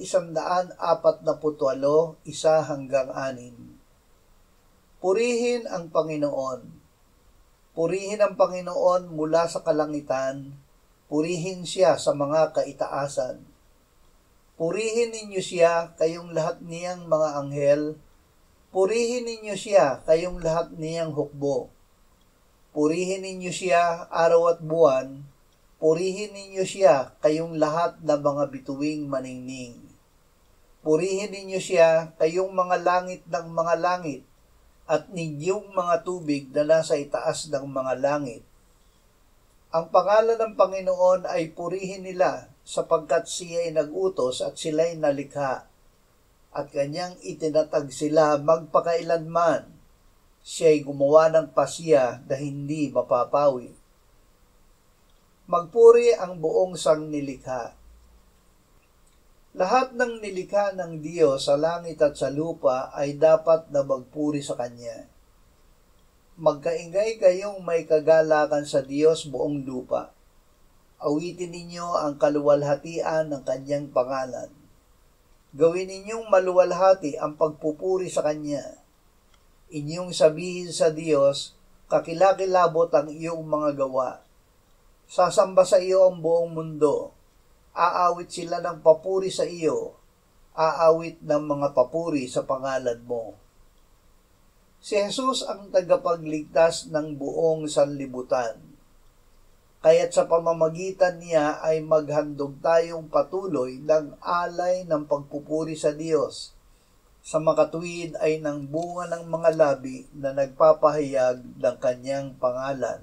148, 1-6. Purihin ang Panginoon. Purihin ang Panginoon mula sa kalangitan, purihin siya sa mga kaitaasan. Purihin ninyo siya, kayong lahat niyang mga anghel, purihin ninyo siya, kayong lahat niyang hukbo. Purihin ninyo siya, araw at buwan, purihin ninyo siya, kayong lahat na mga bituing maningning. Purihin ninyo siya, kayong mga langit ng mga langit, at ninyong mga tubig na nasa itaas ng mga langit. Ang pangalan ng Panginoon ay purihin nila, sapagkat siya ay nag-utos at sila'y nalikha, at kanyang itinatag sila magpakailanman. Siya ay gumawa ng pasya na hindi mapapawi. Magpuri ang buong sangnilikha. Lahat ng nilikha ng Diyos sa langit at sa lupa ay dapat na magpuri sa Kanya. Magkaingay kayong may kagalakan sa Diyos buong lupa. Awitin ninyo ang kaluwalhatian ng Kanyang pangalan. Gawin ninyong maluwalhati ang pagpupuri sa Kanya. Inyong sabihin sa Diyos, kakilakilabot ang iyong mga gawa. Sasamba sa iyo ang buong mundo. Aawit sila ng papuri sa iyo, aawit ng mga papuri sa pangalan mo. Si Jesus ang tagapagligtas ng buong sanlibutan. Kaya't sa pamamagitan niya ay maghandog tayong patuloy ng alay ng pagpupuri sa Diyos. Sa makatuwid ay ng bunga ng mga labi na nagpapahayag ng kanyang pangalan.